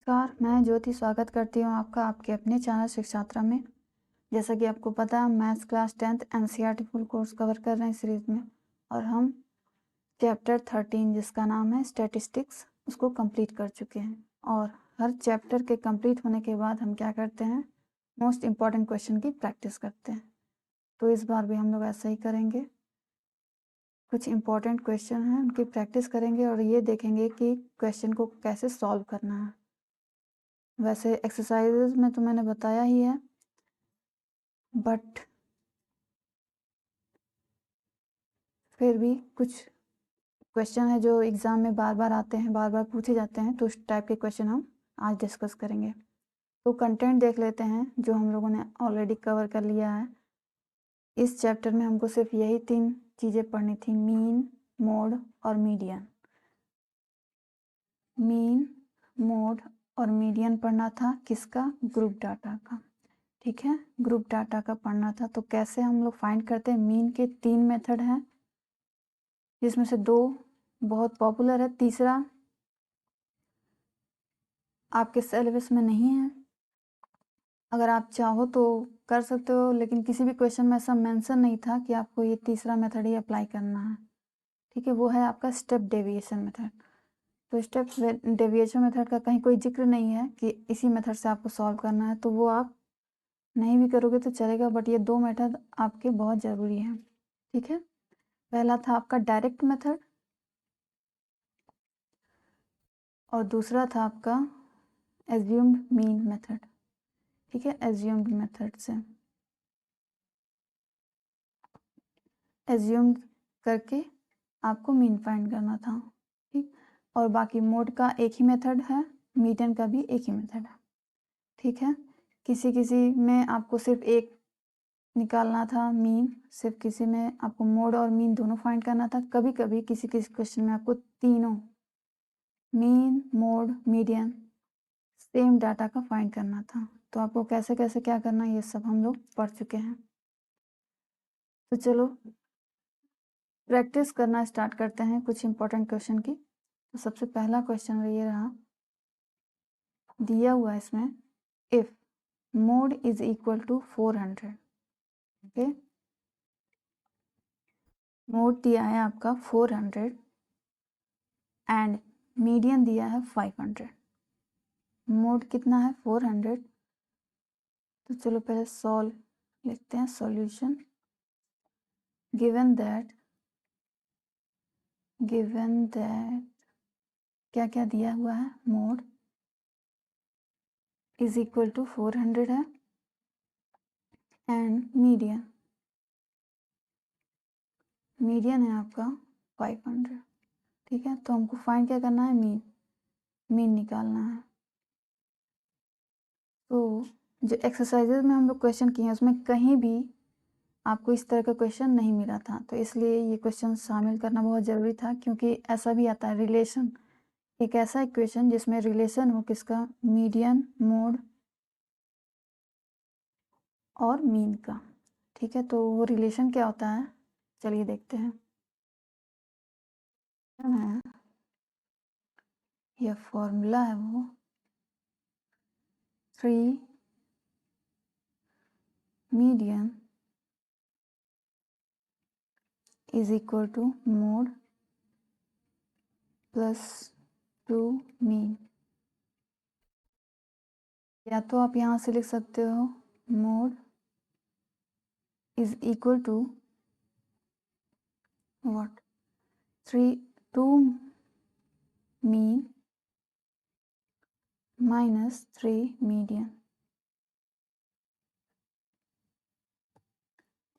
नमस्कार, मैं ज्योति स्वागत करती हूँ आपका आपके अपने चैनल शिक्षात्रा में। जैसा कि आपको पता है, maths class 10th NCERT full course cover कर रहे हैं सीरीज़ में, और हम चैप्टर 13 जिसका नाम है स्टैटिस्टिक्स उसको कंप्लीट कर चुके हैं। और हर चैप्टर के कंप्लीट होने के बाद हम क्या करते हैं, मोस्ट इम्पॉर्टेंट क्वेश्चन की प्रैक्टिस करते हैं। तो इस बार भी हम लोग ऐसा ही करेंगे। कुछ इम्पॉर्टेंट क्वेश्चन हैं, उनकी प्रैक्टिस करेंगे और ये देखेंगे कि क्वेश्चन को कैसे सॉल्व करना है। वैसे एक्सरसाइजेज में तो मैंने बताया ही है, बट फिर भी कुछ क्वेश्चन है जो एग्ज़ाम में बार बार आते हैं, बार बार पूछे जाते हैं, तो उस टाइप के क्वेश्चन हम आज डिस्कस करेंगे। तो कंटेंट देख लेते हैं जो हम लोगों ने ऑलरेडी कवर कर लिया है। इस चैप्टर में हमको सिर्फ यही 3 चीज़ें पढ़नी थी, मीन, मोड और मीडियन। मीन, मोड और मीडियन पढ़ना था किसका? ग्रुप डाटा का। ठीक है, ग्रुप डाटा का पढ़ना था। तो कैसे हम लोग फाइंड करते हैं? मीन के 3 मेथड हैं, जिसमें से 2 बहुत पॉपुलर है, तीसरा आपके सिलेबस में नहीं है। अगर आप चाहो तो कर सकते हो, लेकिन किसी भी क्वेश्चन में ऐसा मेंशन नहीं था कि आपको ये तीसरा मेथड ही अप्लाई करना है। ठीक है, वो है आपका स्टेप डेविएशन मेथड। तो स्टेप डेविएशन मेथड का कहीं कोई जिक्र नहीं है कि इसी मेथड से आपको सॉल्व करना है, तो वो आप नहीं भी करोगे तो चलेगा, बट ये 2 मेथड आपके बहुत ज़रूरी हैं। ठीक है, पहला था आपका डायरेक्ट मेथड और दूसरा था आपका एज्यूम्ड मीन मेथड। ठीक है, एज्यूम्ड मेथड से एज्यूम करके आपको मीन फाइंड करना था। ठीक, और बाकी मोड का एक ही मेथड है, मीडियन का भी एक ही मेथड है। ठीक है, किसी किसी में आपको सिर्फ एक निकालना था मीन, सिर्फ किसी में आपको मोड और मीन दोनों फाइंड करना था। कभी कभी किसी किसी क्वेश्चन में आपको तीनों, mean, mode, median, same data का फाइंड करना था। तो आपको कैसे कैसे क्या करना है ये सब हम लोग पढ़ चुके हैं। तो चलो प्रैक्टिस करना स्टार्ट करते हैं कुछ इंपॉर्टेंट क्वेश्चन की। तो सबसे पहला क्वेश्चन ये रहा, दिया हुआ है इसमें, if mode is equal to 400। Okay, mode दिया है आपका 400 एंड मीडियन दिया है 500। मोड कितना है? 400। तो चलो पहले सॉल्व लिखते हैं, सॉल्यूशन। गिवन दैट क्या क्या दिया हुआ है, मोड इज इक्वल टू 400 है एंड मीडियन है आपका 500। ठीक है, तो हमको फाइंड क्या करना है? मीन निकालना है। तो जो एक्सरसाइजेज में हम लोग क्वेश्चन किए हैं उसमें कहीं भी आपको इस तरह का क्वेश्चन नहीं मिला था, तो इसलिए ये क्वेश्चन शामिल करना बहुत ज़रूरी था, क्योंकि ऐसा भी आता है रिलेशन, एक ऐसा इक्वेशन जिसमें रिलेशन हो किसका? मीडियन, मोड और मीन का। ठीक है, तो वो रिलेशन क्या होता है, चलिए देखते हैं। यह फॉर्मूला है वो 3 median is equal to mode plus 2 mean. या तो आप यहाँ से लिख सकते हो mode is equal to what? 2 mean minus 3 median.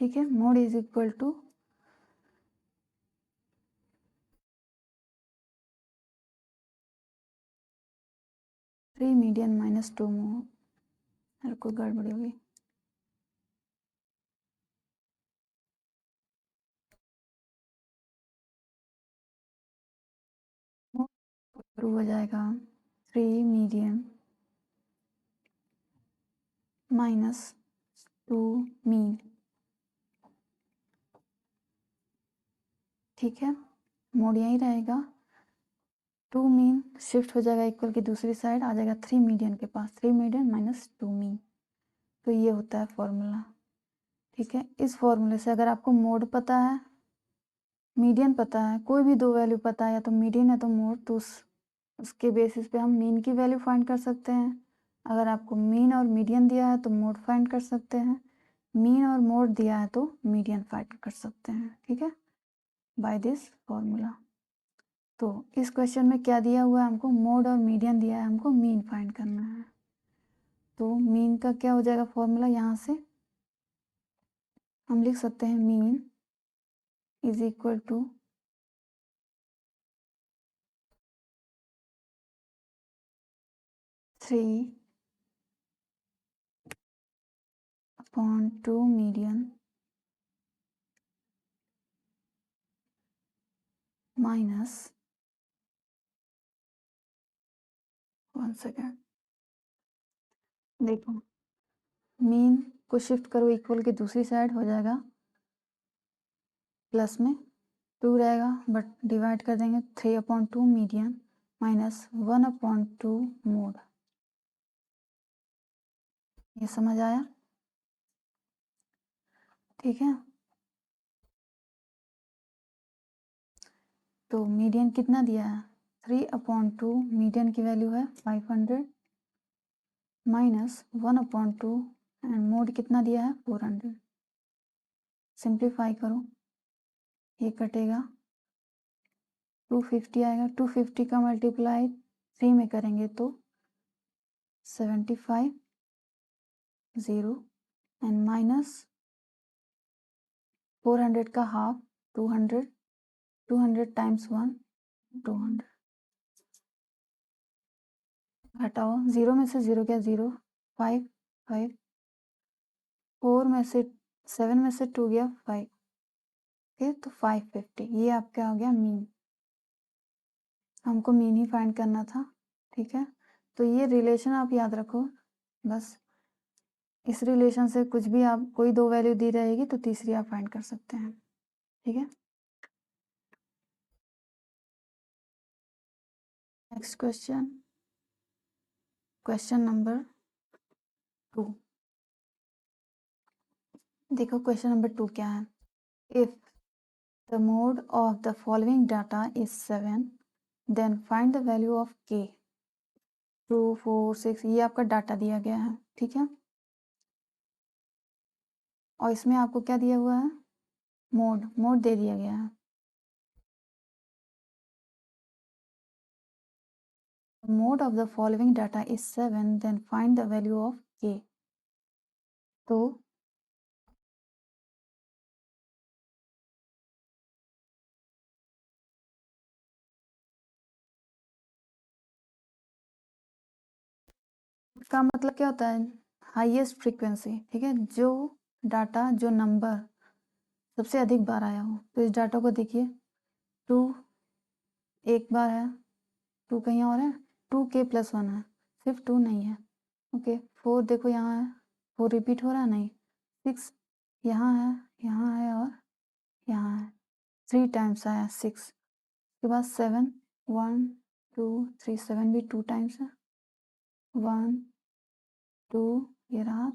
ठीक है, mode is equal to 3 median minus 2 mode. हर कोई गड़बड़ी हुई। शुरू हो जाएगा 3 मीडियन माइनस 2 मीन। ठीक है, मोड यही रहेगा। 2 मीन शिफ्ट हो जाएगा इक्वल की दूसरी साइड, आ जाएगा 3 मीडियन के पास, 3 मीडियन माइनस 2 मीन। तो ये होता है फॉर्मूला। ठीक है, इस फॉर्मूले से अगर आपको मोड पता है, मीडियन पता है, कोई भी दो वैल्यू पता है, या तो मीडियन है तो मोड, तो उसके बेसिस पे हम मीन की वैल्यू फाइंड कर सकते हैं। अगर आपको मीन और मीडियन दिया है तो मोड फाइंड कर सकते हैं, मीन और मोड दिया है तो मीडियन फाइंड कर सकते हैं। ठीक है, बाय दिस फॉर्मूला। तो इस क्वेश्चन में क्या दिया हुआ है, हमको मोड और मीडियन दिया है, हमको मीन फाइंड करना है। तो मीन का क्या हो जाएगा फॉर्मूला, यहाँ से हम लिख सकते हैं mean is equal to 3/2 median minus, 1 second, देखो मीन को शिफ्ट करो इक्वल की दूसरी साइड, हो जाएगा प्लस में 2 रहेगा, बट डिवाइड कर देंगे 3/2 मीडियन माइनस 1/2 मोड। ये समझ आया? ठीक है, तो मीडियन कितना दिया है, 3/2, मीडियन की वैल्यू है 500 माइनस 1/2 एंड मोड कितना दिया है 400। सिंप्लीफाई करो, ये कटेगा 250 आएगा, 250 का मल्टीप्लाई 3 में करेंगे तो 75 0 एंड माइनस 400 का हाफ 200, 200 टाइम्स 1 200, घटाओ 0 में से 0 क्या 0, 5 5, 4 में से 7 में से 2 गया 5, ओके, तो 550। ये आपका हो गया मीन, हमको मीन ही फाइंड करना था। ठीक है, तो ये रिलेशन आप याद रखो बस, इस रिलेशन से कुछ भी आप कोई दो वैल्यू दी रहेगी तो तीसरी आप फाइंड कर सकते हैं। ठीक है, नेक्स्ट क्वेश्चन, क्वेश्चन नंबर 2। देखो क्वेश्चन नंबर 2 क्या है, if the mode of the following data is 7 then find the value of k। 2 4 6 ये आपका डाटा दिया गया है। ठीक है, और इसमें आपको क्या दिया हुआ है, मोड, मोड दे दिया गया है। Mode of the following data is 7 then find the value of k। तो इसका मतलब क्या होता है, हाईएस्ट फ्रीक्वेंसी। ठीक है, जो डाटा, जो नंबर सबसे अधिक बार आया हो, तो इस डाटा को देखिए 2 एक बार है, 2 कहीं और है, 2k+1 है, सिर्फ 2 नहीं है। ओके, 4 देखो यहाँ है, 4 रिपीट हो रहा है नहीं, 6 यहाँ है और यहाँ है, 3 टाइम्स आया 6। उसके बाद 7 1 2 3, 7 भी 2 टाइम्स है, 1 2 ये रहा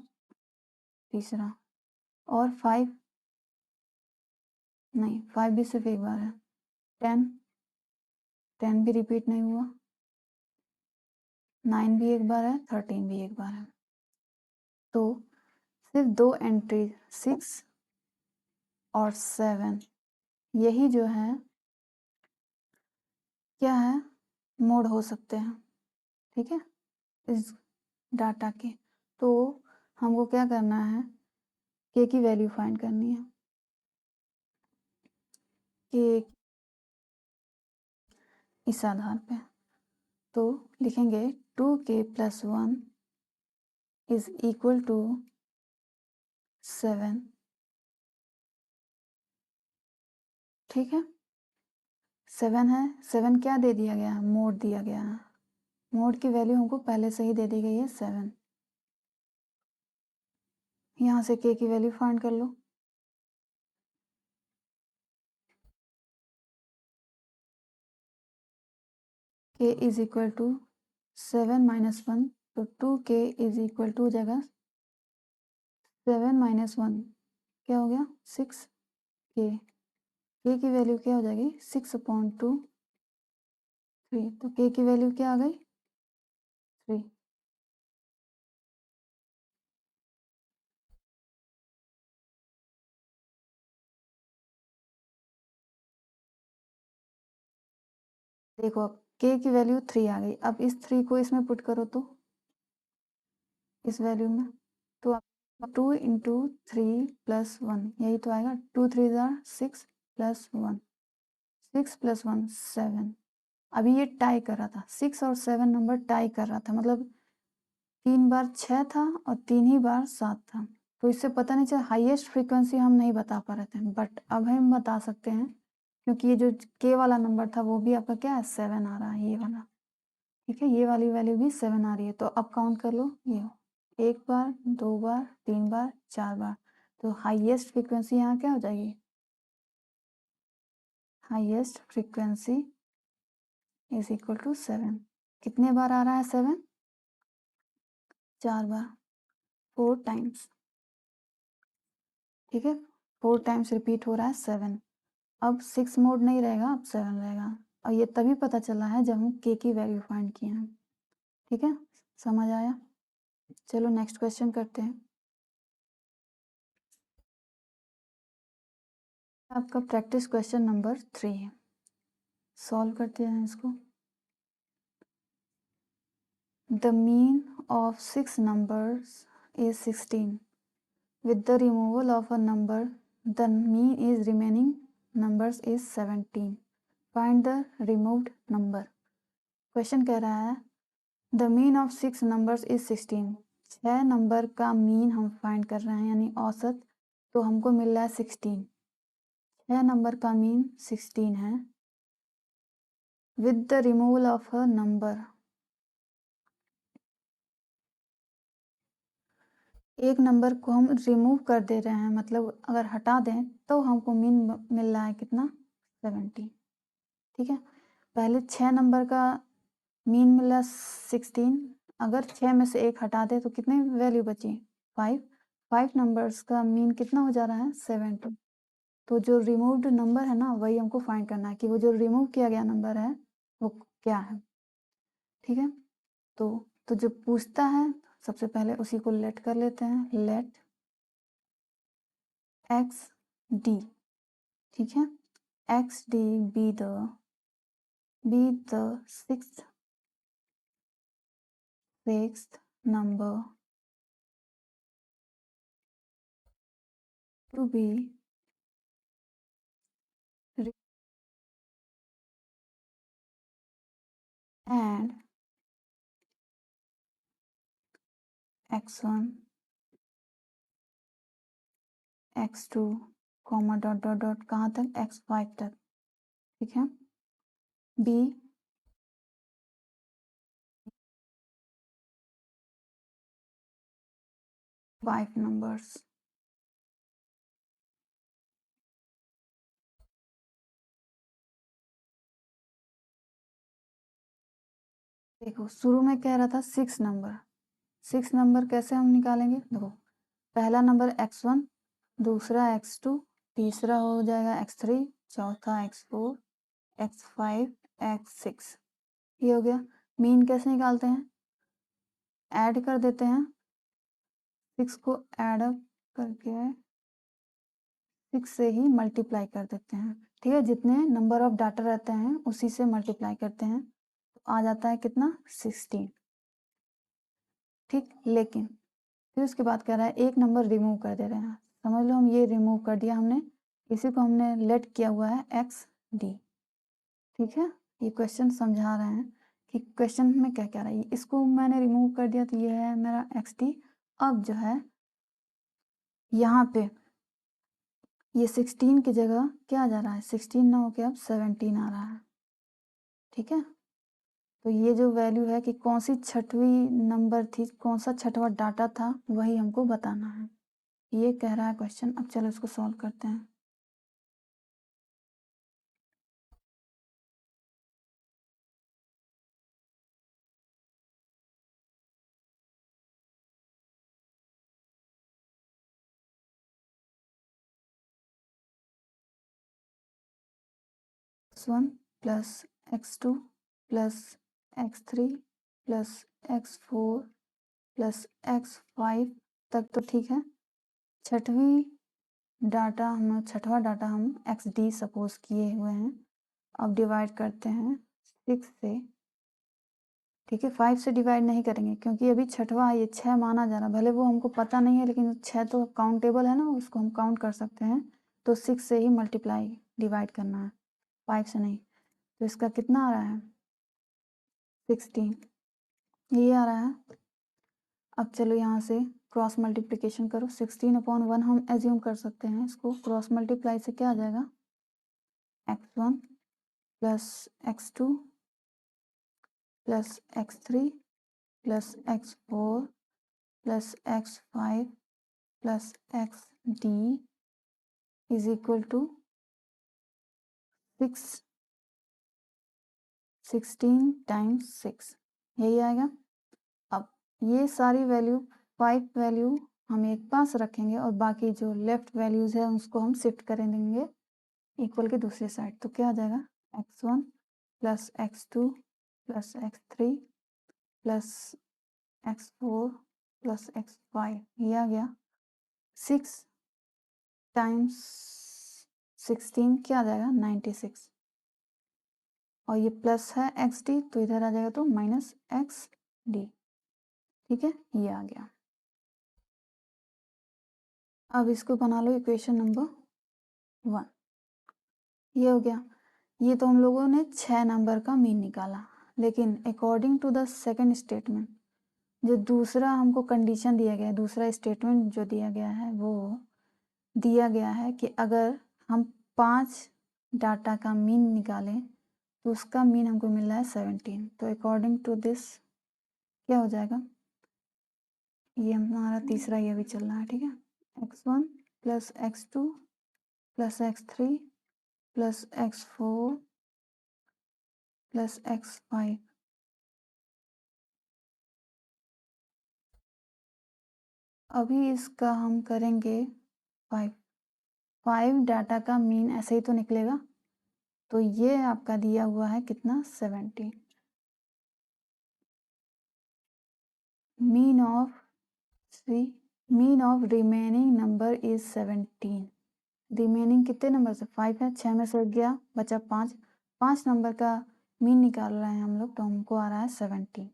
तीसरा, और 5 नहीं, 5 भी सिर्फ एक बार है, 10 10 भी रिपीट नहीं हुआ, 9 भी एक बार है, 13 भी एक बार है। तो सिर्फ दो एंट्री 6 और 7 यही जो है क्या है, मोड हो सकते हैं। ठीक है, इस डाटा के, तो हमको क्या करना है, k की वैल्यू फाइंड करनी है, k इस आधार पे। तो लिखेंगे 2k+1 इज इक्वल टू 7। ठीक है, 7 है, 7 क्या दे दिया गया है, मोड दिया गया है, मोड की वैल्यू हमको पहले से ही दे दी गई है 7। यहाँ से k की वैल्यू फाइंड कर लो, k is equal to 7 minus 1, तो 2k इज इक्वल टू हो जाएगा 7 माइनस 1, क्या हो गया 6k। k की वैल्यू क्या हो जाएगी 6/2, 3, तो k की वैल्यू क्या आ गई 3। देखो अब k की वैल्यू 3 आ गई, अब इस 3 को इसमें पुट करो तो इस वैल्यू में, तो 2 इंटू 3 प्लस 1, यही तो आएगा। 2 3 जार 6 प्लस 1, 6 प्लस 1 7। अभी ये टाई कर रहा था, 6 और 7 नंबर टाई कर रहा था, मतलब 3 बार 6 था और 3 ही बार 7 था, तो इससे पता नहीं चला। हाईएस्ट फ्रीक्वेंसी हम नहीं बता पा रहे थे, बट अब हम बता सकते हैं, क्योंकि ये जो के वाला नंबर था वो भी आपका क्या है 7 आ रहा है, ये वाला। ठीक है, ये वाली वैल्यू भी 7 आ रही है, तो अब काउंट कर लो, ये 1 बार 2 बार 3 बार 4 बार, तो हाईएस्ट फ्रीक्वेंसी यहाँ क्या हो जाएगी, highest frequency is equal to 7। कितने बार आ रहा है 7, 4 बार, 4 टाइम्स। ठीक है, 4 टाइम्स रिपीट हो रहा है 7। अब 6 मोड नहीं रहेगा, अब 7 रहेगा, और ये तभी पता चला है जब हम के की वैल्यू फाइंड किए हैं। ठीक है, समझ आया। चलो नेक्स्ट क्वेश्चन करते हैं। आपका प्रैक्टिस क्वेश्चन नंबर 3 है, सॉल्व करते हैं इसको। The mean of 6 numbers is 16. With the removal of a number, the mean is remaining numbers is 17. Find the removed number. Question कह रहा है the mean of 6 numbers is 16. 6 number का mean हम find कर रहे हैं, यानी औसत, तो हमको मिल रहा है 16। 6 नंबर का मीन 16 है। With the removal of a number, एक नंबर को हम रिमूव कर दे रहे हैं, मतलब अगर हटा दें तो हमको मीन मिल रहा है कितना 70। ठीक है, पहले 6 नंबर का मीन मिल रहा 16, अगर 6 में से एक हटा दे तो कितने वैल्यू बची 5। 5 नंबर्स का मीन कितना हो जा रहा है 70। तो जो रिमूव्ड नंबर है ना, वही हमको फाइंड करना है कि वो जो रिमूव किया गया नंबर है वो क्या है। ठीक है, तो जो पूछता है सबसे पहले उसी को लेट कर लेते हैं, लेट एक्स डी। ठीक है, x D be the sixth number to be and x1 x2 comma dot dot dot कहाँ तक x5 तक। ठीक है, बी 5 नंबर्स। देखो शुरू में कह रहा था 6 नंबर, 6 नंबर कैसे हम निकालेंगे, देखो पहला नंबर x1, दूसरा x2, तीसरा हो जाएगा x3, चौथा x4, x5, x6, ये हो गया। मीन कैसे निकालते हैं, ऐड कर देते हैं, 6 को ऐड अप करके 6 से ही मल्टीप्लाई कर देते हैं। ठीक है, जितने नंबर ऑफ डाटा रहते हैं उसी से मल्टीप्लाई करते हैं, तो आ जाता है कितना 16। ठीक, लेकिन फिर उसके बाद कह रहा है एक नंबर रिमूव कर दे रहे हैं, समझ लो हम ये रिमूव कर दिया हमने, इसी को हमने लेट किया हुआ है एक्स डी। ठीक है, ये क्वेश्चन समझा रहे हैं कि क्वेश्चन में क्या क्या रहा है, इसको मैंने रिमूव कर दिया तो ये है मेरा एक्स डी। अब जो है यहाँ पे ये 16 की जगह क्या आ जा रहा है, 16 ना होके अब 17 आ रहा है। ठीक है, तो ये जो वैल्यू है कि कौन सी छठवीं नंबर थी, कौन सा छठवां डाटा था, वही हमको बताना है, ये कह रहा है क्वेश्चन। अब चलो इसको सॉल्व करते हैं। x1 plus x2 plus x3 plus x4 plus x5 तक तो ठीक है। छठवां डाटा हम xd सपोज किए हुए हैं। अब डिवाइड करते हैं 6 से, ठीक है। 5 से डिवाइड नहीं करेंगे क्योंकि अभी छठवां ये 6 माना जा रहा, भले वो हमको पता नहीं है लेकिन 6 तो काउंटेबल है ना, उसको हम काउंट कर सकते हैं। तो 6 से ही मल्टीप्लाई डिवाइड करना है, 5 से नहीं। तो इसका कितना आ रहा है 16, ये आ रहा है। अब चलो यहाँ से क्रॉस मल्टीप्लिकेशन करो। 16/1 हम एज्यूम कर सकते हैं, इसको क्रॉस मल्टीप्लाई से क्या आ जाएगा x1 plus x2 plus x3 plus x4 plus x5 plus xd is equal to 16 times 6, यही आएगा। अब ये सारी वैल्यू 5 वैल्यू हम एक पास रखेंगे और बाकी जो लेफ्ट वैल्यूज है उसको हम शिफ्ट कर देंगे इक्वल के दूसरी साइड। तो क्या आ जाएगा x1 plus x2 plus x3 plus x4 plus x5, ये आ गया। 6 टाइम्स 16 क्या आ जाएगा 96, और ये प्लस है xd तो इधर आ जाएगा तो माइनस xd, ठीक है, ये आ गया। अब इसको बना लो इक्वेशन नंबर 1, ये हो गया। ये तो हम लोगों ने 6 नंबर का मीन निकाला, लेकिन according to the second statement जो दूसरा हमको कंडीशन दिया गया है, दूसरा स्टेटमेंट जो दिया गया है वो दिया गया है कि अगर हम 5 डाटा का मीन निकालें तो उसका मीन हमको मिल रहा है 17। तो अकॉर्डिंग टू दिस क्या हो जाएगा, ये हमारा तीसरा ये भी चल रहा है, ठीक है। x1 plus x2 plus x3 plus x4 plus x5, अभी इसका हम करेंगे 5 डाटा का मीन ऐसे ही तो निकलेगा। तो ये आपका दिया हुआ है कितना 17, mean of remaining number is 17। Remaining कितने नंबर से 5 है, 6 में से गया बचा 5 नंबर का मीन निकाल रहे हैं हम लोग, तो हमको आ रहा है 17,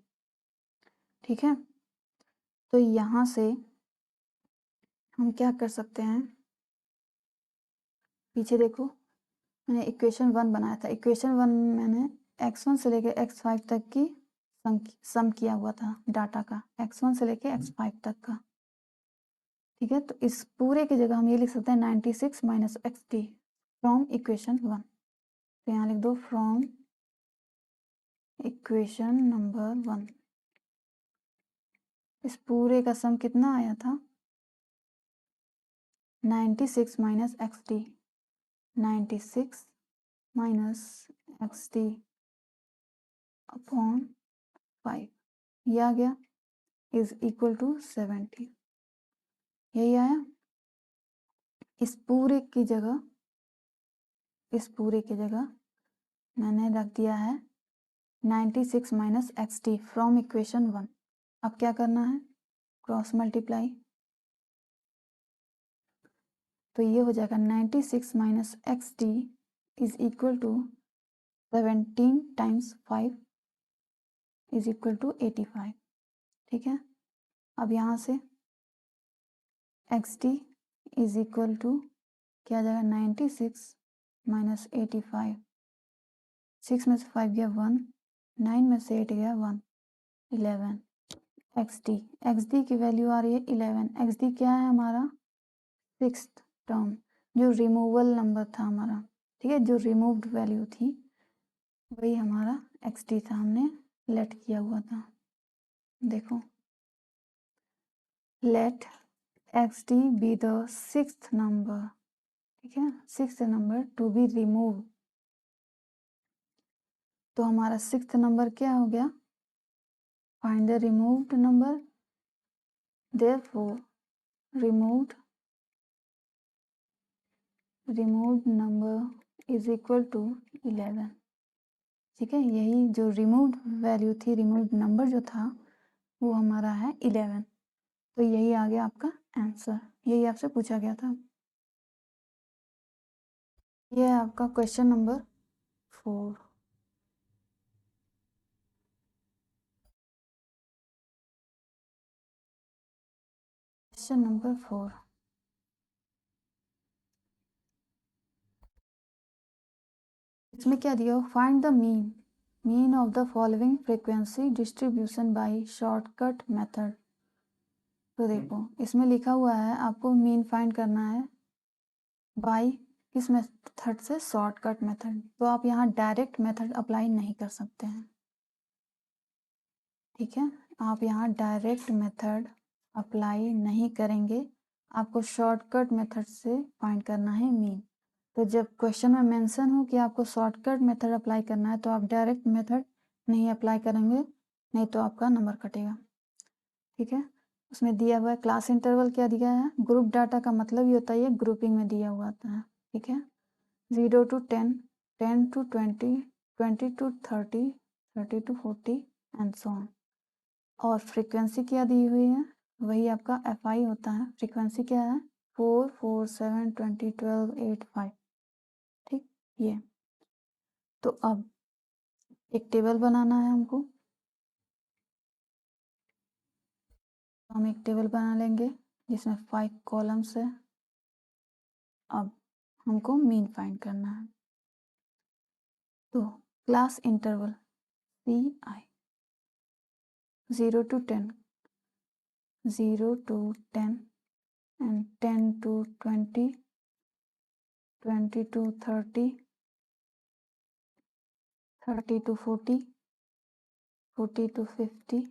ठीक है। तो यहाँ से हम क्या कर सकते हैं, पीछे देखो मैंने इक्वेशन 1 बनाया था। इक्वेशन 1 मैंने x1 से लेके x5 तक की सम किया हुआ था डाटा का, x1 से लेके x5 तक का, ठीक है। तो इस पूरे की जगह हम ये लिख सकते हैं 96 माइनस xd फ्रॉम इक्वेशन 1। तो यहाँ लिख दो फ्रॉम इक्वेशन नंबर 1। इस पूरे का सम कितना आया था 96 minus xd, 96 minus xd upon 5, ये आ गया इज इक्वल टू 70, यही आया। इस पूरे की जगह मैंने रख दिया है 96 माइनस xd फ्रॉम इक्वेशन 1। अब क्या करना है क्रॉस मल्टीप्लाई, तो ये हो जाएगा 96 minus xd is equal to 17 times 5 is equal to 85, ठीक है। अब यहाँ से xd इज इक्वल टू क्या आ जाएगा 96 माइनस 85, 6 में से 5 गया 1, 9 में से 8 गया 1, 11 xd की वैल्यू आ रही है 11। xd क्या है हमारा 6th टर्म जो रिमूवल नंबर था हमारा, ठीक है, जो रिमूव्ड वैल्यू थी वही हमारा xd था, हमने लेट किया हुआ था। देखो let xd be the 6th number, ठीक है, 6th number to be remove. तो हमारा 6th नंबर क्या हो गया, find the removed number, therefore removed number is equal to 11। ठीक है, यही जो रिमूव्ड वैल्यू थी, रिमूव्ड नंबर जो था वो हमारा है 11। तो यही आ गया आपका आंसर, यही आपसे पूछा गया था। ये है आपका क्वेश्चन नंबर 4। क्वेश्चन नंबर 4, इसमें क्या दिया हो, find the mean of the following frequency distribution by shortcut method. तो देखो इसमें लिखा हुआ है आपको मीन फाइंड करना है बाय किस मेथड से, शॉर्टकट मेथड। तो आप यहाँ डायरेक्ट मेथड अप्लाई नहीं कर सकते हैं। ठीक है, आप यहाँ डायरेक्ट मेथड अप्लाई नहीं करेंगे, आपको शॉर्टकट मेथड से फाइंड करना है मीन। तो जब क्वेश्चन में मेंशन हो कि आपको शॉर्टकट मेथड अप्लाई करना है तो आप डायरेक्ट मेथड नहीं अप्लाई करेंगे, नहीं तो आपका नंबर कटेगा। ठीक है, उसमें दिया हुआ है क्लास इंटरवल क्या दिया है, ग्रुप डाटा का मतलब ये होता है, ये ग्रुपिंग में दिया हुआ आता है। ठीक है, 0 to 10, 10 to 20, 20 to 30, 30 to 40 and so on. और फ्रीक्वेंसी क्या दी हुई है, वही आपका FI होता है। फ्रीक्वेंसी क्या है, 4, 4, 7, 20, 12, 8, 5। ठीक, ये तो अब एक टेबल बनाना है हमको। हम एक टेबल बना लेंगे जिसमें 5 कॉलम्स है। अब हमको मीन फाइंड करना है। तो class interval CI 0 to 10, 0 to 10 and 10 to 20, 20 to 30, 30 to 40, 40 to 50,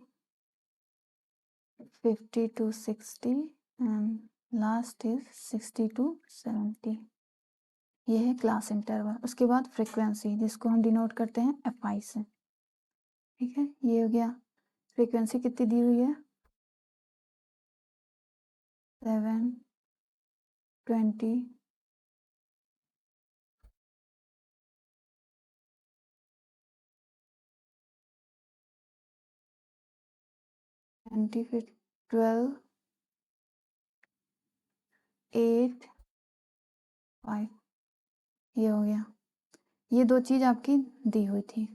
50 to 60 and last is 60 to 70। ये है क्लास इंटरवल। उसके बाद फ्रीक्वेंसी जिसको हम डिनोट करते हैं FI से। ठीक है, ये हो गया। फ्रीक्वेंसी कितनी दी हुई है, 7, 20, 20, फिर 12, 8, 5। ये हो गया। ये दो चीज़ आपकी दी हुई थी।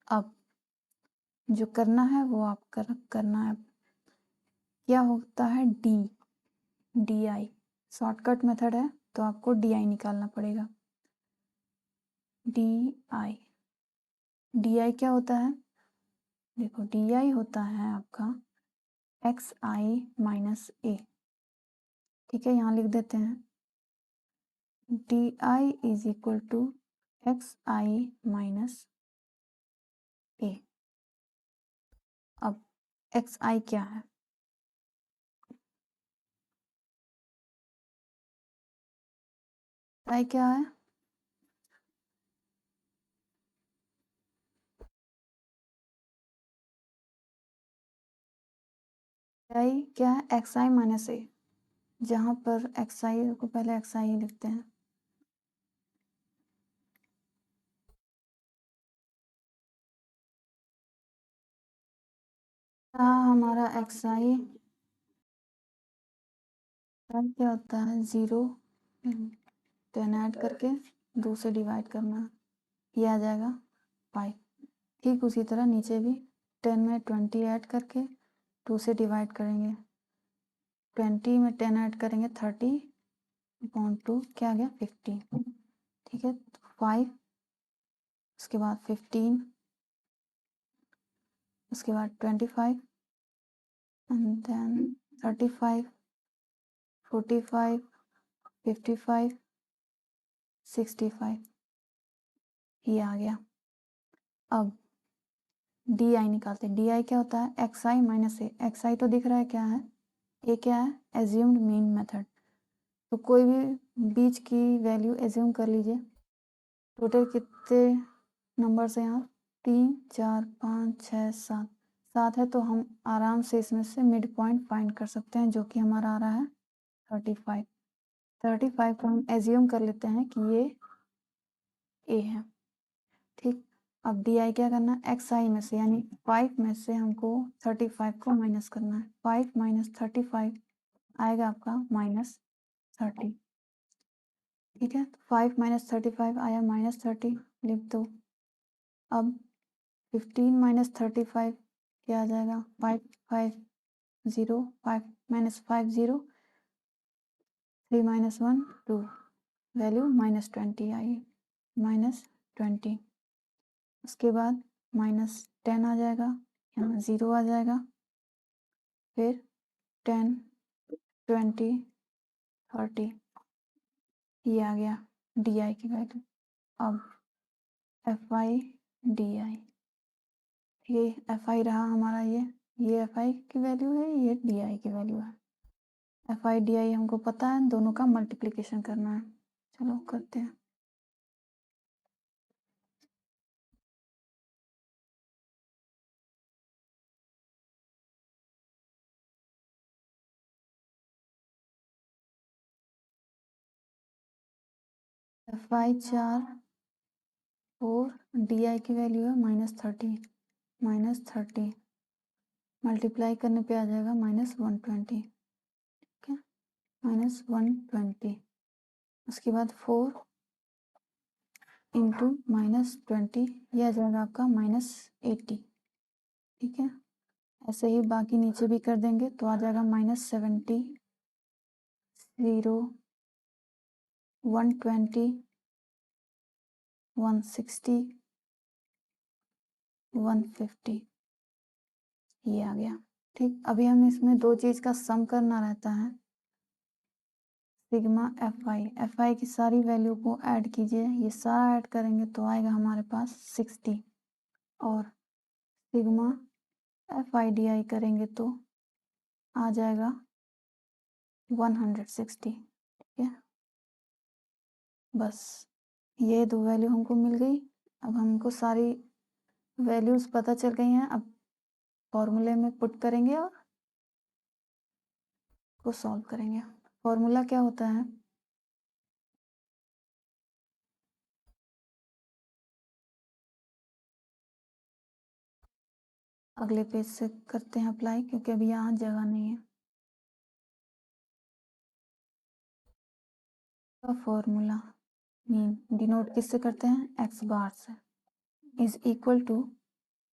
अब जो करना है वो आप करना है। क्या होता है, DI शॉर्टकट मेथड है तो आपको DI निकालना पड़ेगा। DI क्या होता है, देखो DI होता है आपका XI माइनस A। ठीक है, यहाँ लिख देते हैं DI is equal to XI minus A। अब XI क्या है, I क्या है, I क्या है, XI माइनस A। जहाँ पर XI को पहले XI ही लिखते हैं। हमारा XI क्या होता है, 0, 10 ऐड करके 2 से डिवाइड करना, ये आ जाएगा 5। ठीक उसी तरह नीचे भी 10 में 20 ऐड करके 2 से डिवाइड करेंगे, 20 में 10 ऐड करेंगे 30/2, क्या आ गया 50। ठीक है, 5, उसके बाद 15, उसके बाद 25 एंड देन 35, 45, 55, 65, ये आ गया। अब DI निकालते हैं। DI क्या होता है, XI माइनस A। XI तो दिख रहा है क्या है, A क्या है, एज्यूम्ड मीन मेथड। तो कोई भी बीच की वैल्यू एज्यूम कर लीजिए। टोटल कितने नंबर्स हैं यहाँ, 3, 4, 5, 6, 7। 7 है तो हम आराम से इसमें से मिड पॉइंट फाइंड कर सकते हैं जो कि हमारा आ रहा है 35। 35 को हम एज्यूम कर लेते हैं कि ये ए है। ठीक, अब डी आई क्या करना है, एक्स आई में से यानी 5 में से हमको 35 को माइनस करना है। 5 माइनस 35 आएगा आपका -30। ठीक है, तो 5 माइनस 35 आया -30, लिख दो। अब 15 माइनस 35 क्या आ जाएगा, 5 5 0, 5 माइनस 5 0, 3 माइनस 1 2, वैल्यू -20 आई, -20। उसके बाद -10 आ जाएगा, यहाँ 0 आ जाएगा, फिर 10 20 30, ये आ गया डी आई की वैल्यू। अब एफ आई डी आई, ये एफ आई रहा हमारा, ये एफ आई की वैल्यू है, ये डी आई की वैल्यू है। एफ आई डी आई हमको पता है, दोनों का मल्टीप्लिकेशन करना है। चलो करते हैं। एफ आई 4 4, डी आई की वैल्यू है -30, -30 मल्टीप्लाई करने पे आ जाएगा -120। ठीक है, -120। उसके बाद 4 इंटू -20, यह आ जाएगा आपका -80। ठीक है, ऐसे ही बाकी नीचे भी कर देंगे तो आ जाएगा -70 0 120 160 150, ये आ गया। ठीक, अभी हमें इसमें दो चीज का सम करना रहता है। सिग्मा एफ आई की सारी वैल्यू को ऐड कीजिए, ये सारा ऐड करेंगे तो आएगा हमारे पास 60, और सिग्मा एफ आई डी आई करेंगे तो आ जाएगा 160। ठीक है, बस ये दो वैल्यू हमको मिल गई। अब हमको सारी वैल्यूज पता चल गई हैं, अब फॉर्मूले में पुट करेंगे और को सॉल्व करेंगे। फॉर्मूला क्या होता है, अगले पेज से करते हैं अप्लाई, क्योंकि अभी यहाँ जगह नहीं है। फॉर्मूला मीन डिनोट किससे करते हैं, एक्स बार से, is equal to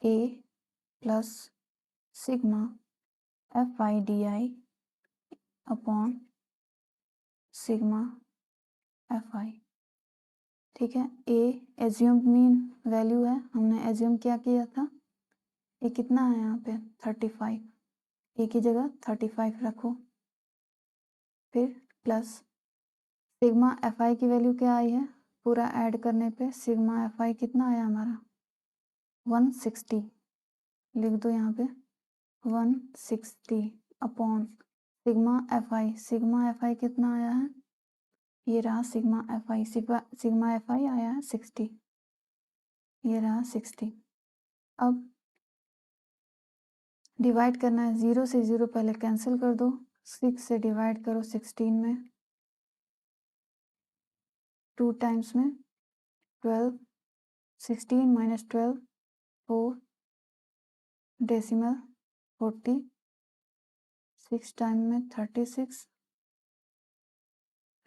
A plus sigma F I D I upon sigma F I. ठीक है, ए एज्यूम मीन वैल्यू है, हमने एज्यूम क्या किया था, ये कितना है यहाँ पे 35, ए की जगह 35 रखो, फिर प्लस सिग्मा एफ आई की वैल्यू क्या आई है, पूरा ऐड करने पे सिग्मा एफ आई कितना आया हमारा 160, लिख दो यहाँ पे 160 अपॉन सिग्मा एफ आई कितना आया है, ये रहा सिग्मा एफ आई, सिग्मा एफ आई आया है 60, ये रहा 60। अब डिवाइड करना है, 0 से 0 पहले कैंसिल कर दो, 6 से डिवाइड करो 16 में, 2 टाइम्स में 12, 16 माइनस 12 4 डेसिमल 40, 6 टाइम में 36,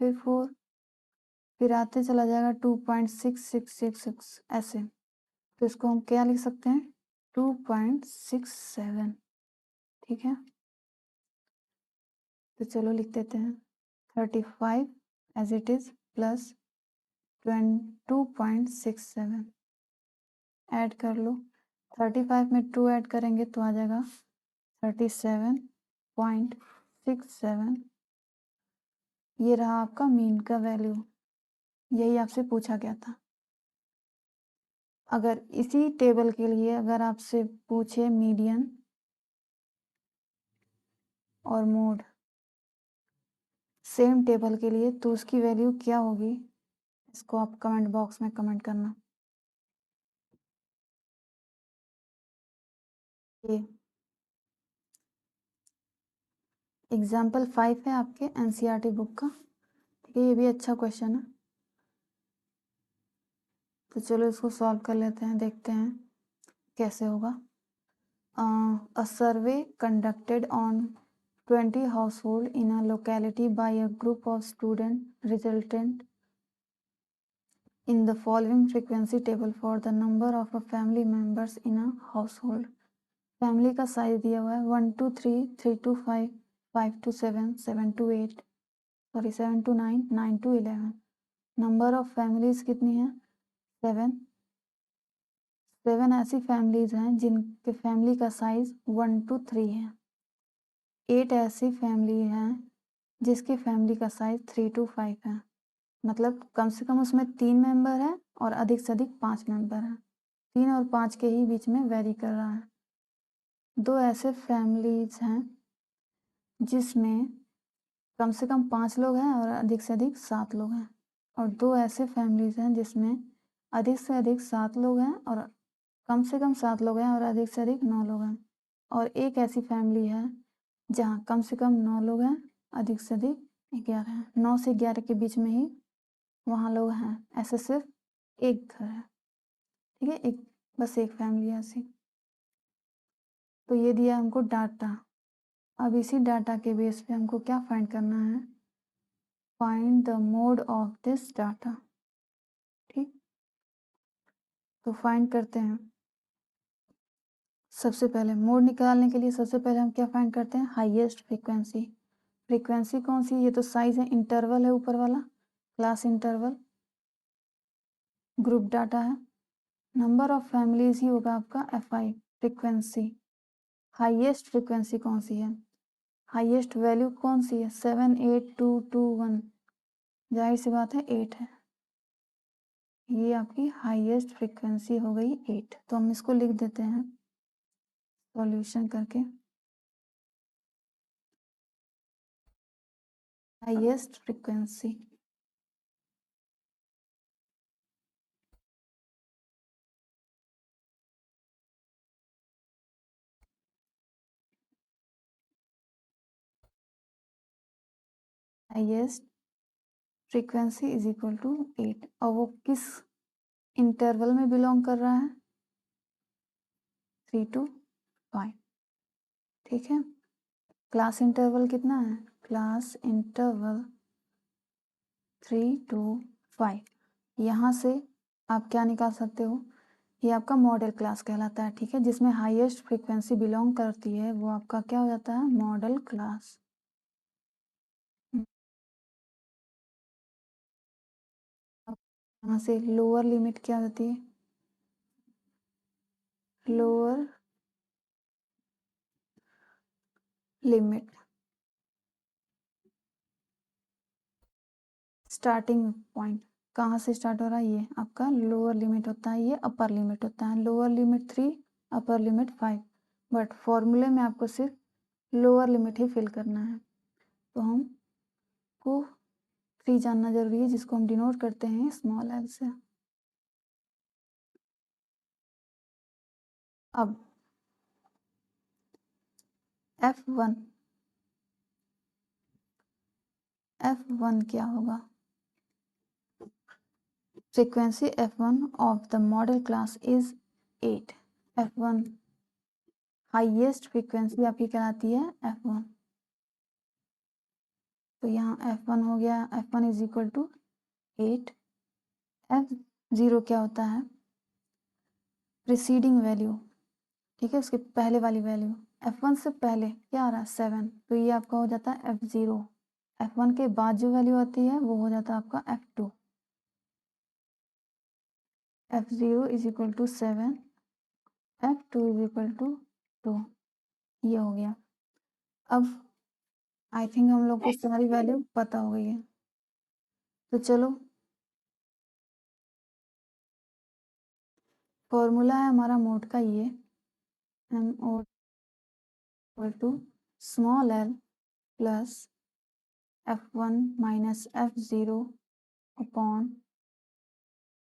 फिर 4, फिर आते चला जाएगा 2.6666 ऐसे, तो इसको हम क्या लिख सकते हैं 2.67। ठीक है, तो चलो लिख देते हैं 35 as it is plus 2.67, add कर लो, 35 में 2 ऐड करेंगे तो आ जाएगा 37.67। ये रहा आपका मीन का वैल्यू, यही आपसे पूछा गया था। अगर इसी टेबल के लिए अगर आपसे पूछे मीडियन और मोड सेम टेबल के लिए, तो उसकी वैल्यू क्या होगी, इसको आप कमेंट बॉक्स में कमेंट करना। ये एग्जाम्पल 5 है आपके एनसीईआरटी बुक का। ठीक है, ये भी अच्छा क्वेश्चन है। तो चलो इसको सॉल्व कर लेते हैं, देखते हैं कैसे होगा। A survey conducted on 20 households in a locality by a group of students resulted in the following frequency table for the number of family members in a household. Family का साइज दिया हुआ है 1 to 3, 3 to 5, 5 to 7, 7 to 8, sorry 7 to 9, 9 to 11। Number of families कितनी है? 7। 7 ऐसी families हैं जिनके family का साइज 1 to 3 है। 8 ऐसी फैमिली हैं जिसकी फैमिली का साइज 3 to 5 है। मतलब कम से कम उसमें 3 मेंबर है और अधिक से अधिक 5 मेंबर हैं। 3 और 5 के ही बीच में वेरी कर रहा है। 2 ऐसे फैमिलीज हैं जिसमें कम से कम 5 लोग हैं और अधिक से अधिक 7 लोग हैं। और 2 ऐसे फैमिलीज हैं जिसमें अधिक से अधिक 7 लोग हैं और कम से कम 7 लोग हैं और अधिक से अधिक 9 लोग हैं। और एक ऐसी फैमिली है जहाँ कम से कम 9 लोग हैं, अधिक से अधिक 11 हैं। 9 से 11 के बीच में ही वहाँ लोग हैं। ऐसे सिर्फ एक घर है, ठीक है, एक बस एक फैमिली है ऐसी। तो ये दिया हमको डाटा। अब इसी डाटा के बेस पे हमको क्या फाइंड करना है? Find the mode of this data. ठीक, तो फाइंड करते हैं। सबसे पहले मोड निकालने के लिए सबसे पहले हम क्या फाइंड करते हैं? Highest frequency. फ्रीक्वेंसी कौन सी? ये तो साइज है, इंटरवल है ऊपर वाला, क्लास इंटरवल, ग्रुप डाटा है। नंबर ऑफ फैमिलीज ही होगा आपका FI फ्रीक्वेंसी। हाईएस्ट फ्रीक्वेंसी कौन सी है? हाईएस्ट वैल्यू कौन सी है? 7, 8, 2, 2, 1। जाहिर सी बात है 8 है। ये आपकी हाईएस्ट फ्रीक्वेंसी हो गई 8। तो हम इसको लिख देते हैं सॉल्यूशन करके। Highest frequency highest frequency is equal to 8। और वो किस इंटरवल में बिलोंग कर रहा है? 3 to 5। ठीक है, क्लास इंटरवल कितना है? Class interval 3 to 5। यहाँ से आप क्या निकाल सकते हो? ये आपका मॉडल क्लास कहलाता है। ठीक है, जिसमें हाईएस्ट फ्रीक्वेंसी बिलोंग करती है वो आपका क्या हो जाता है? Model class. यहाँ से लोअर लिमिट क्या होती है? लोअर लिमिट स्टार्टिंग पॉइंट कहाँ से स्टार्ट हो रहा है? ये आपका लोअर लिमिट होता है, ये अपर लिमिट होता है। Lower limit 3, upper limit 5। But फॉर्मूले में आपको सिर्फ लोअर लिमिट ही फिल करना है। तो हमको 3 जानना जरूरी है, जिसको हम डिनोट करते हैं स्मॉल एल से। अब F1 क्या होगा? Frequency F1 of the model class is 8। F1 highest frequency आपकी कहलाती है F1। तो यहाँ F1 हो गया, F1 is equal to 8। F0 क्या होता है? Preceding value. ठीक है, उसके पहले वाली वैल्यू। F1 से पहले क्या आ रहा है? 7। तो ये आपका हो जाता है F0। F1 के बाद जो वैल्यू आती है वो हो जाता है आपका F2। F0 is equal to 7, F2 is equal to 2। ये हो गया। अब आई थिंक हम लोग को सारी वैल्यू पता हो गई है। तो चलो, फॉर्मूला है हमारा मोड का ये, MOD equal to small l plus F1 minus F0 upon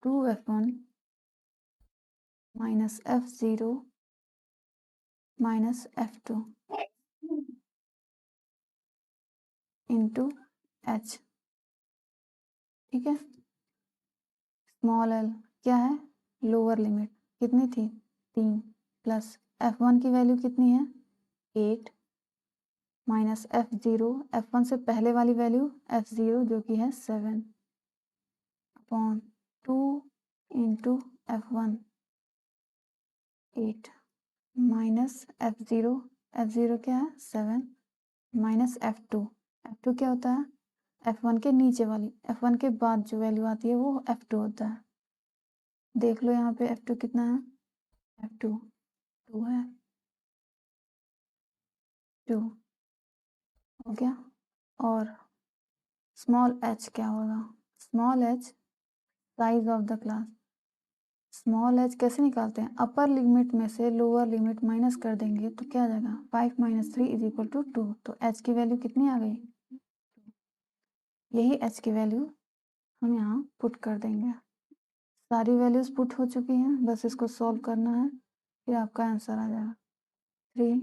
2F1 minus F0 minus F2 into H। ठीक है, स्मॉल l क्या है, लोअर लिमिट कितनी थी 3 प्लस f1 की वैल्यू कितनी है 8 माइनस f0, f1 से पहले वाली वैल्यू f0 जो कि है 7 upon 2 into f1 8 minus f0, f0 क्या है 7 माइनस f2 क्या होता है f1 के नीचे वाली, f1 के बाद जो वैल्यू आती है वो f2 होता है। देख लो यहाँ पे f2 कितना है, f2 2 है, 2 हो गया। और स्मॉल h क्या होगा, small h size of the class. Small h कैसे निकालते हैं, अपर लिमिट में से लोअर लिमिट माइनस कर देंगे तो क्या आ जाएगा 5 माइनस 3 इज इक्वल टू 2। तो h की वैल्यू कितनी आ गई, यही h की वैल्यू हम यहाँ पुट कर देंगे। सारी वैल्यूज पुट हो चुकी हैं, बस इसको सॉल्व करना है, फिर आपका आंसर आ जाएगा 3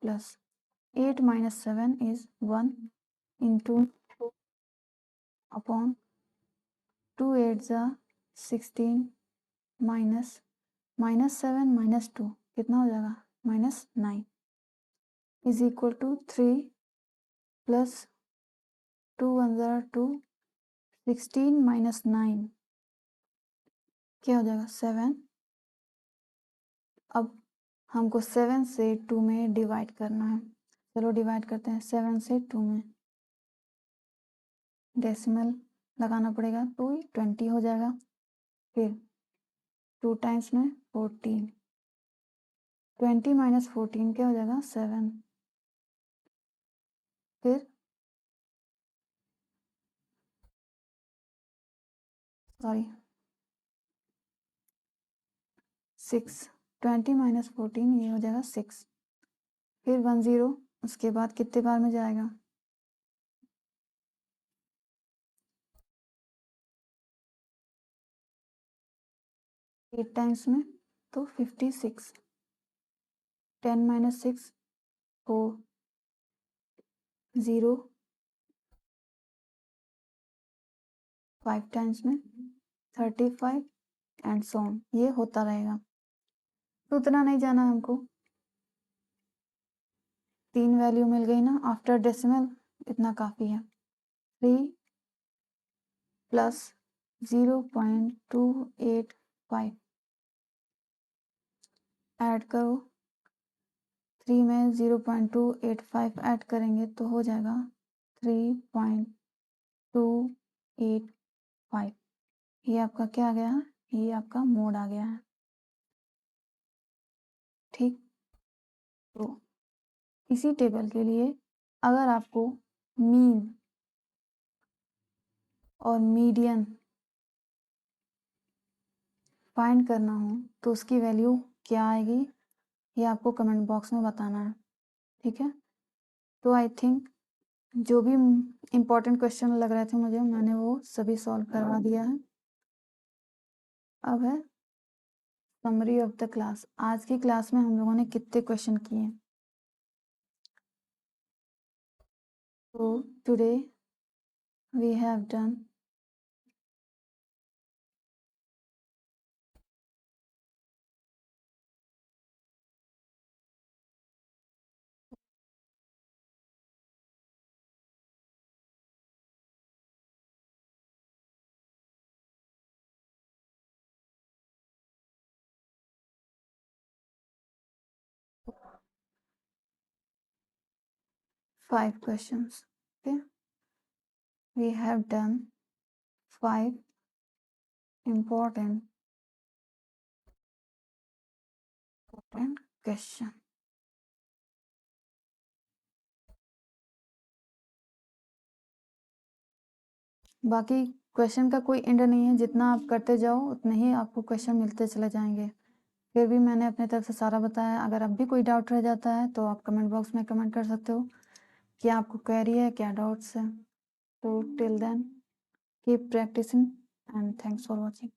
plus 8 minus 7 is 1 into upon 2 8 जा 16 माइनस 7 माइनस 2 कितना हो जाएगा -9 इज इक्वल टू 3 प्लस 2 1 जा 2 16 माइनस 9 क्या हो जाएगा 7। अब हमको 7 से 2 में डिवाइड करना है, चलो डिवाइड करते हैं 7 से 2 में, डेसिमल लगाना पड़ेगा तो 20 हो जाएगा, फिर 2 टाइम्स में 14, 20 माइनस 14 क्या हो जाएगा 7, फिर सॉरी 6, 20 माइनस 14 ये हो जाएगा 6, फिर 1 0, उसके बाद कितने बार में जाएगा 8 टाइम्स में तो 56, 10 माइनस 6 4 0, 5 टाइम्स में 35 एंड सो ऑन, ये होता रहेगा। तो उतना नहीं जाना हमको, 3 वैल्यू मिल गई ना आफ्टर डेसिमल, इतना काफ़ी है। 3 प्लस 0.285 ऐड करो, 3 में 0.285 ऐड करेंगे तो हो जाएगा 3.285। ये आपका क्या आ गया, ये आपका मोड आ गया है, ठीक। तो इसी टेबल के लिए अगर आपको मीन और मीडियन फाइंड करना हो तो उसकी वैल्यू क्या आएगी ये आपको कमेंट बॉक्स में बताना है, ठीक है। तो आई थिंक जो भी इम्पोर्टेंट क्वेश्चन लग रहे थे मुझे, मैंने वो सभी सॉल्व करवा दिया है। अब है समरी ऑफ द क्लास, आज की क्लास में हम लोगों ने कितने क्वेश्चन किए। तो today we have done 5 questions, okay, we have done 5 important question। बाकी क्वेश्चन का कोई एंड नहीं है, जितना आप करते जाओ उतने ही आपको क्वेश्चन मिलते चले जाएंगे। फिर भी मैंने अपने तरफ से सारा बताया, अगर अब भी कोई डाउट रह जाता है तो आप कमेंट बॉक्स में कमेंट कर सकते हो कि आपको क्वेरी है, क्या डाउट्स है। तो till then keep practising and thanks for watching.